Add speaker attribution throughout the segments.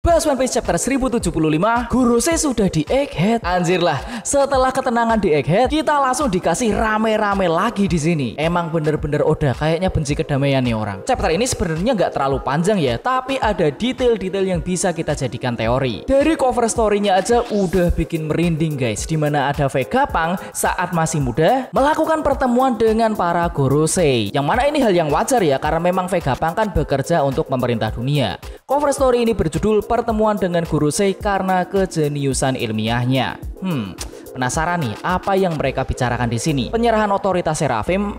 Speaker 1: Bahas One Piece chapter 1075, Gorosei sudah di Egghead. Anjir lah, setelah ketenangan di Egghead, kita langsung dikasih rame-rame lagi di sini. Emang bener-bener Oda kayaknya benci kedamaian nih orang. Chapter ini sebenarnya nggak terlalu panjang ya, tapi ada detail-detail yang bisa kita jadikan teori. Dari cover story-nya aja udah bikin merinding guys, dimana ada Vegapunk saat masih muda melakukan pertemuan dengan para Gorosei. Yang mana ini hal yang wajar ya, karena memang Vegapunk kan bekerja untuk pemerintah dunia. Cover story ini berjudul Pertemuan dengan Gorosei karena kejeniusan ilmiahnya. Penasaran nih apa yang mereka bicarakan di sini? Penyerahan otoritas Seraphim.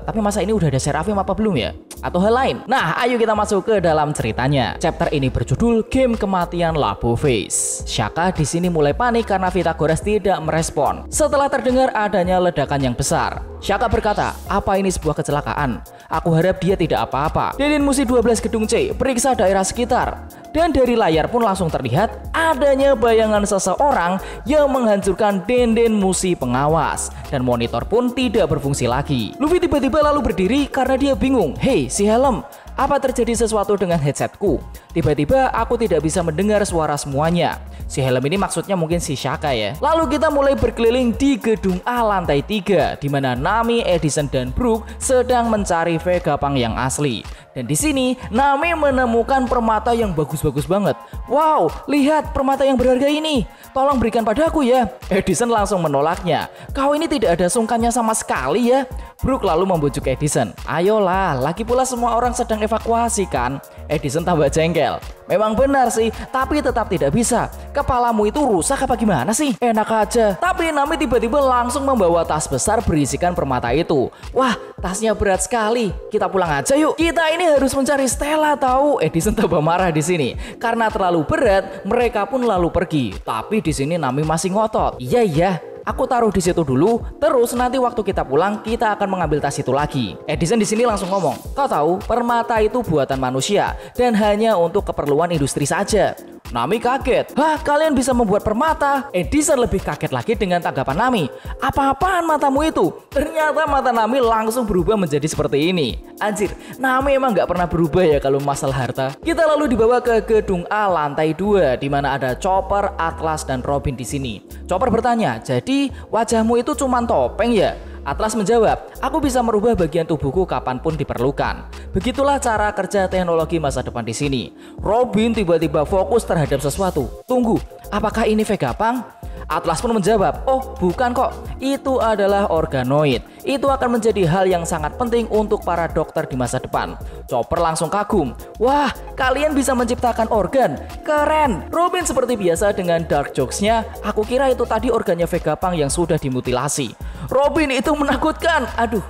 Speaker 1: Tapi masa ini udah ada Seraphim apa belum ya? Atau hal lain? Nah, ayo kita masuk ke dalam ceritanya. Chapter ini berjudul Game Kematian Labo Face. Shaka di sini mulai panik karena Pythagoras tidak merespon setelah terdengar adanya ledakan yang besar. Shaka berkata, apa ini sebuah kecelakaan? Aku harap dia tidak apa-apa. Denden Mushi 12 Gedung C periksa daerah sekitar. Dan dari layar pun langsung terlihat adanya bayangan seseorang yang menghancurkan Denden Mushi pengawas. Dan monitor pun tidak berfungsi lagi. Luffy tiba-tiba lalu berdiri karena dia bingung. Hei, si Helm, apa terjadi sesuatu dengan headsetku? Tiba-tiba aku tidak bisa mendengar suara semuanya. Si Helm ini maksudnya mungkin si Shaka ya. Lalu kita mulai berkeliling di gedung A lantai 3, di mana Nami, Edison, dan Brook sedang mencari Vegapunk yang asli. Dan di sini Nami menemukan permata yang bagus-bagus banget. Wow, lihat permata yang berharga ini. Tolong berikan padaku ya. Edison langsung menolaknya. Kau ini tidak ada sungkannya sama sekali ya. Brook lalu membujuk Edison. Ayolah, lagi pula semua orang sedang evakuasi kan. Edison tambah jengkel. Memang benar sih, tapi tetap tidak bisa. Kepalamu itu rusak apa gimana sih? Enak aja. Tapi Nami tiba-tiba langsung membawa tas besar berisikan permata itu. Wah, tasnya berat sekali. Kita pulang aja yuk. Kita ini harus mencari Stella tahu. Edison tambah marah di sini. Karena terlalu berat, mereka pun lalu pergi. Tapi di sini Nami masih ngotot. Iya. Aku taruh di situ dulu, terus nanti waktu kita pulang kita akan mengambil tas itu lagi. Edison di sini langsung ngomong, kau tahu permata itu buatan manusia dan hanya untuk keperluan industri saja. Nami kaget. Hah, kalian bisa membuat permata? Edison lebih kaget lagi dengan tanggapan Nami. Apa-apaan matamu itu? Ternyata mata Nami langsung berubah menjadi seperti ini. Anjir, Nami emang nggak pernah berubah ya kalau masalah harta. Kita lalu dibawa ke gedung A lantai 2, di mana ada Chopper, Atlas, dan Robin di sini. Chopper bertanya, jadi wajahmu itu cuma topeng ya? Atlas menjawab, aku bisa merubah bagian tubuhku kapanpun diperlukan. Begitulah cara kerja teknologi masa depan di sini. Robin tiba-tiba fokus terhadap sesuatu. Tunggu, apakah ini Vegapunk? Atlas pun menjawab, oh bukan kok, itu adalah organoid. Itu akan menjadi hal yang sangat penting untuk para dokter di masa depan. Chopper langsung kagum. Wah, kalian bisa menciptakan organ. Keren. Robin seperti biasa dengan dark jokes-nya. Aku kira itu tadi organnya Vegapunk yang sudah dimutilasi. Robin itu menakutkan. Aduh,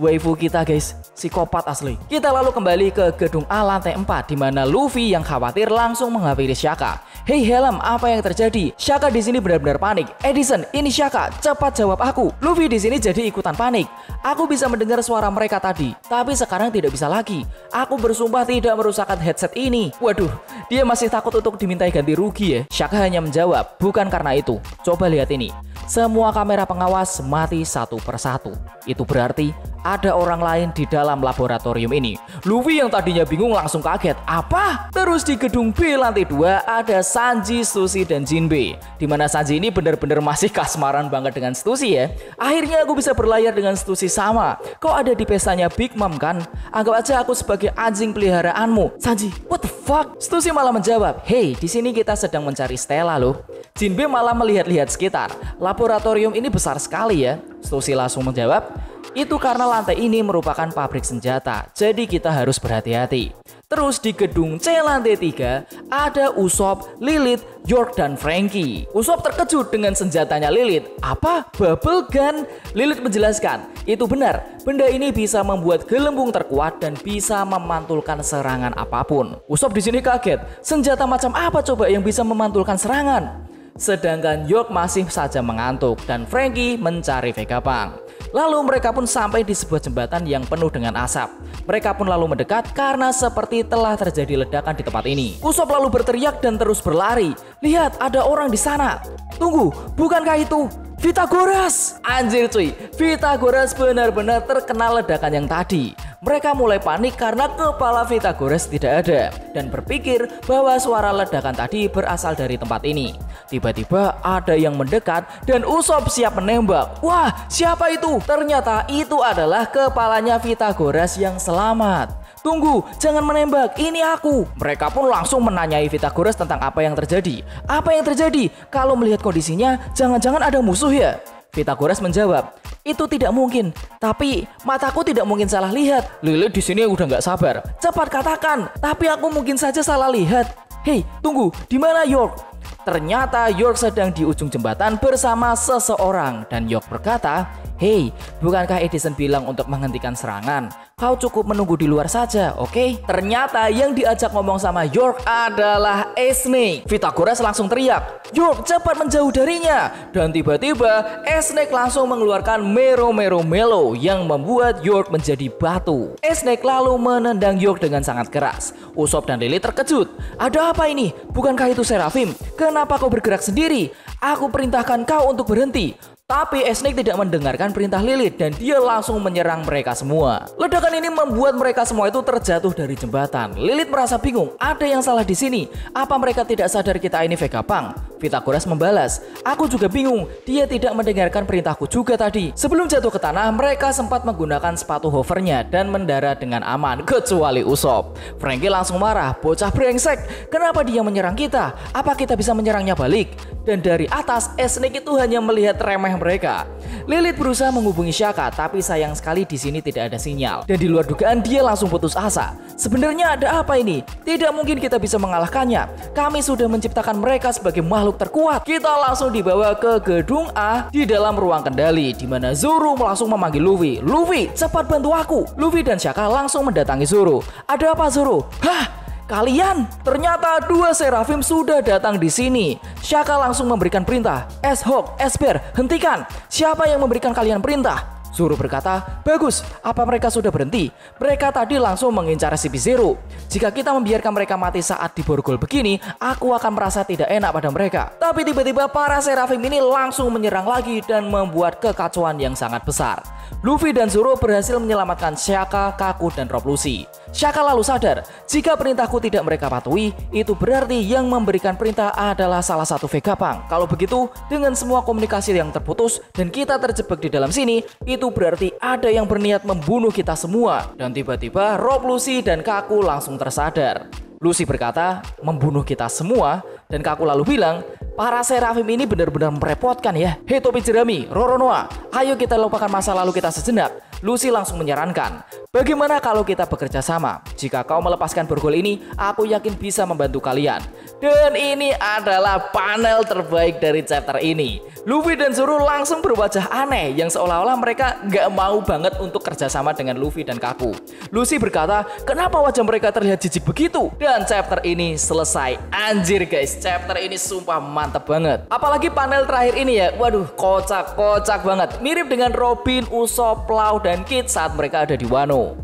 Speaker 1: waifu kita guys, psikopat asli. Kita lalu kembali ke gedung A lantai 4, di mana Luffy yang khawatir langsung menghampiri Shaka. Hei Helm, apa yang terjadi? Shaka di sini benar-benar panik. Edison, ini Shaka, cepat jawab aku. Luffy di sini jadi ikutan panik. Aku bisa mendengar suara mereka tadi, tapi sekarang tidak bisa lagi. Aku bersumpah tidak merusakkan headset ini. Waduh, dia masih takut untuk dimintai ganti rugi ya. Shaka hanya menjawab, bukan karena itu. Coba lihat ini. Semua kamera pengawas mati satu persatu. Itu berarti ada orang lain di dalam laboratorium ini. Luffy yang tadinya bingung langsung kaget. Apa? Terus di gedung B lantai 2 ada Sanji, Stussy, dan Jinbe. Dimana Sanji ini benar-benar masih kasmaran banget dengan Stussy ya. Akhirnya aku bisa berlayar dengan Stussy sama. Kau ada di pestanya Big Mom kan? Anggap aja aku sebagai anjing peliharaanmu. Sanji, what the fuck? Stussy malah menjawab, hey, di sini kita sedang mencari Stella loh. Jinbe malah melihat-lihat sekitar. Laboratorium ini besar sekali ya. Stussy langsung menjawab, itu karena lantai ini merupakan pabrik senjata, jadi kita harus berhati-hati. Terus di gedung C lantai 3 ada Usopp, Lilith, York, dan Franky. Usopp terkejut dengan senjatanya Lilith. Apa? Bubble gun? Lilith menjelaskan, itu benar. Benda ini bisa membuat gelembung terkuat dan bisa memantulkan serangan apapun. Usopp di sini kaget. Senjata macam apa coba yang bisa memantulkan serangan? Sedangkan York masih saja mengantuk dan Franky mencari Vegapunk. Lalu mereka pun sampai di sebuah jembatan yang penuh dengan asap. Mereka pun lalu mendekat karena seperti telah terjadi ledakan di tempat ini. Usopp lalu berteriak dan terus berlari. Lihat, ada orang di sana. Tunggu, bukankah itu Pythagoras! Anjir cuy, Pythagoras benar-benar terkena ledakan yang tadi. Mereka mulai panik karena kepala Pythagoras tidak ada dan berpikir bahwa suara ledakan tadi berasal dari tempat ini. Tiba-tiba ada yang mendekat dan Usopp siap menembak. Wah, siapa itu? Ternyata itu adalah kepalanya Pythagoras yang selamat. Tunggu, jangan menembak, ini aku. Mereka pun langsung menanyai Pythagoras tentang apa yang terjadi. Apa yang terjadi? Kalau melihat kondisinya, jangan-jangan ada musuh ya? Pythagoras menjawab, itu tidak mungkin. Tapi mataku tidak mungkin salah lihat. Lilith di sini udah nggak sabar. Cepat katakan. Tapi aku mungkin saja salah lihat. Hei, tunggu. Di mana York? Ternyata York sedang di ujung jembatan bersama seseorang dan York berkata, "Hei, bukankah Edison bilang untuk menghentikan serangan? Kau cukup menunggu di luar saja, oke?" Ternyata yang diajak ngomong sama York adalah Snake. Pythagoras langsung teriak, "York, cepat menjauh darinya!" Dan tiba-tiba Snake langsung mengeluarkan Mero Melo yang membuat York menjadi batu. Snake lalu menendang York dengan sangat keras. Usopp dan Lilith terkejut. "Ada apa ini? Bukankah itu Seraphim? Kenapa kau bergerak sendiri? Aku perintahkan kau untuk berhenti." Tapi Snake tidak mendengarkan perintah Lilith dan dia langsung menyerang mereka semua. Ledakan ini membuat mereka semua itu terjatuh dari jembatan. Lilith merasa bingung, ada yang salah di sini. Apa mereka tidak sadar kita ini Vegapunk? Pythagoras membalas, "Aku juga bingung, dia tidak mendengarkan perintahku juga tadi." Sebelum jatuh ke tanah, mereka sempat menggunakan sepatu hovernya dan mendarat dengan aman, kecuali Usopp. Franky langsung marah, "Bocah brengsek, kenapa dia menyerang kita? Apa kita bisa menyerangnya balik?" Dan dari atas, Snake itu hanya melihat remeh mereka. Lilith berusaha menghubungi Shaka, tapi sayang sekali di sini tidak ada sinyal. Dan di luar dugaan dia langsung putus asa. Sebenarnya ada apa ini? Tidak mungkin kita bisa mengalahkannya. Kami sudah menciptakan mereka sebagai makhluk terkuat. Kita langsung dibawa ke gedung A di dalam ruang kendali, di mana Zoro langsung memanggil Luffy. "Luffy, cepat bantu aku!" Luffy dan Shaka langsung mendatangi Zoro. "Ada apa Zoro?" "Hah? Kalian?" Ternyata dua Seraphim sudah datang di sini. Shaka langsung memberikan perintah, "S-Hawk, S-Bear, hentikan! Siapa yang memberikan kalian perintah?" Zoro berkata, "Bagus, apa mereka sudah berhenti? Mereka tadi langsung mengincar CP0. Jika kita membiarkan mereka mati saat diborgol begini, aku akan merasa tidak enak pada mereka." Tapi tiba-tiba para Seraphim ini langsung menyerang lagi dan membuat kekacauan yang sangat besar. Luffy dan Zoro berhasil menyelamatkan Shaka, Kaku, dan Rob Lucy. Shaka lalu sadar, jika perintahku tidak mereka patuhi, itu berarti yang memberikan perintah adalah salah satu Vegapunk. Kalau begitu, dengan semua komunikasi yang terputus dan kita terjebak di dalam sini, itu berarti ada yang berniat membunuh kita semua. Dan tiba-tiba Rob Lucy dan Kaku langsung tersadar. Lucy berkata, "Membunuh kita semua?" Dan Kaku lalu bilang, "Para Seraphim ini benar-benar merepotkan ya. Hei topi jerami, Roronoa, ayo kita lupakan masa lalu kita sejenak." Lucy langsung menyarankan, "Bagaimana kalau kita bekerja sama? Jika kau melepaskan borgol ini, aku yakin bisa membantu kalian." Dan ini adalah panel terbaik dari chapter ini. Luffy dan Zoro langsung berwajah aneh yang seolah-olah mereka nggak mau banget untuk kerjasama dengan Luffy dan Kaku. Lucy berkata, "Kenapa wajah mereka terlihat jijik begitu?" Dan chapter ini selesai. Anjir guys, chapter ini sumpah mantep banget. Apalagi panel terakhir ini ya, waduh kocak banget. Mirip dengan Robin, Usopp, Law, dan Kid saat mereka ada di Wano.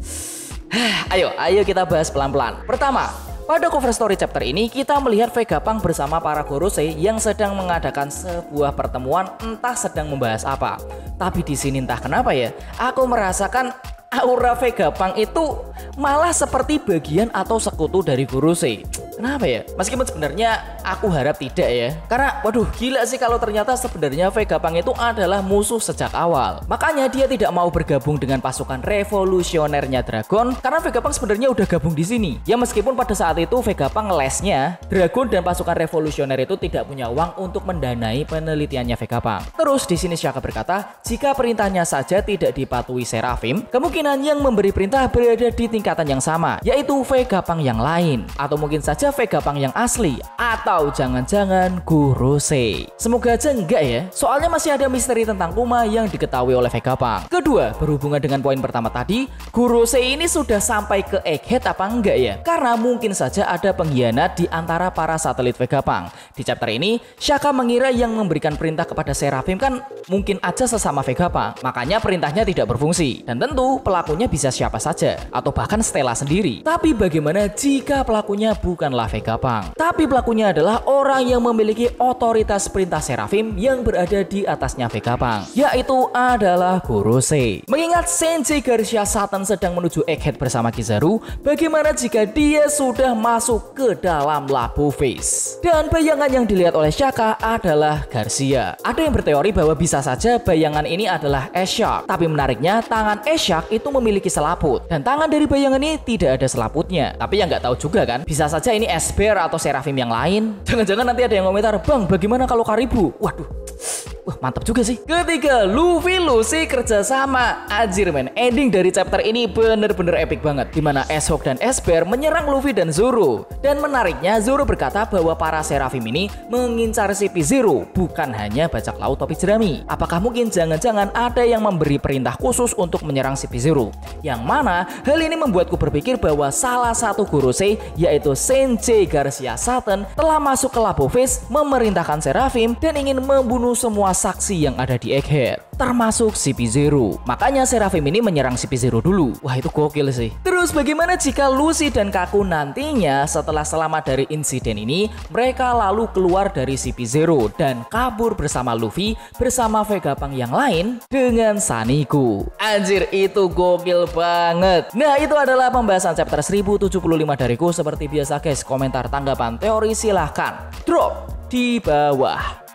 Speaker 1: Ayo kita bahas pelan-pelan. Pertama, pada cover story chapter ini kita melihat Vegapunk bersama para Gorosei yang sedang mengadakan sebuah pertemuan, entah sedang membahas apa. Tapi di sini entah kenapa ya, aku merasakan aura Vegapunk itu malah seperti bagian atau sekutu dari Gorosei. Kenapa ya? Meskipun sebenarnya aku harap tidak ya. Karena waduh gila sih kalau ternyata sebenarnya Vegapunk itu adalah musuh sejak awal. Makanya dia tidak mau bergabung dengan pasukan revolusionernya Dragon karena Vegapunk sebenarnya udah gabung di sini. Ya meskipun pada saat itu Vegapunk lesnya, Dragon dan pasukan revolusioner itu tidak punya uang untuk mendanai penelitiannya Vegapunk. Terus di sini Shaka berkata, jika perintahnya saja tidak dipatuhi Seraphim, kemungkinan yang memberi perintah berada di tingkatan yang sama, yaitu Vegapunk yang lain. Atau mungkin saja Vegapunk yang asli, atau jangan-jangan Gorosei. Semoga aja enggak ya, soalnya masih ada misteri tentang Kuma yang diketahui oleh Vegapunk. Kedua, berhubungan dengan poin pertama tadi, Gorosei ini sudah sampai ke Egghead apa enggak ya? Karena mungkin saja ada pengkhianat di antara para satelit Vegapunk. Di chapter ini, Shaka mengira yang memberikan perintah kepada Seraphim kan mungkin aja sesama Vegapunk, makanya perintahnya tidak berfungsi. Dan tentu pelakunya bisa siapa saja atau bahkan Stella sendiri. Tapi bagaimana jika pelakunya bukanlah Vegapunk, tapi pelakunya adalah orang yang memiliki otoritas perintah Seraphim yang berada di atasnya Vegapunk, yaitu adalah Gorosei. Mengingat Sensei Garcia Satan sedang menuju Egghead bersama Kizaru, bagaimana jika dia sudah masuk ke dalam Labu Face? Dan bayangan yang dilihat oleh Shaka adalah Garcia. Ada yang berteori bahwa bisa saja bayangan ini adalah Eshak, tapi menariknya tangan Eshak itu memiliki selaput dan tangan dari bayangan ini tidak ada selaputnya. Tapi yang nggak tahu juga kan, bisa saja ini Esper atau Seraphim yang lain. Jangan-jangan nanti ada yang komentar, "Bang, bagaimana kalau Karibu?" Waduh, wah mantap juga sih. Ketiga, Luffy kerjasama. Anjir men, ending dari chapter ini bener-bener epic banget, dimana Ashok dan Esper menyerang Luffy dan Zoro. Dan menariknya, Zoro berkata bahwa para Seraphim ini mengincar CP0, bukan hanya bajak laut topi jerami. Apakah mungkin jangan-jangan ada yang memberi perintah khusus untuk menyerang CP0? Yang mana hal ini membuatku berpikir bahwa salah satu Gorosei, yaitu Sensei Garcia Satan, telah masuk ke Labu Face, memerintahkan Seraphim dan ingin membunuh semua saksi yang ada di Egghead, termasuk CP0. Makanya Seraphim ini menyerang CP0 dulu. Wah, itu gokil sih. Terus bagaimana jika Lucy dan Kaku nantinya setelah selamat dari insiden ini, mereka lalu keluar dari CP0 dan kabur bersama Luffy bersama Vegapunk yang lain dengan Saniku. Anjir, itu gokil banget. Nah, itu adalah pembahasan chapter 1075 dariku. Seperti biasa guys, komentar, tanggapan, teori silahkan drop di bawah.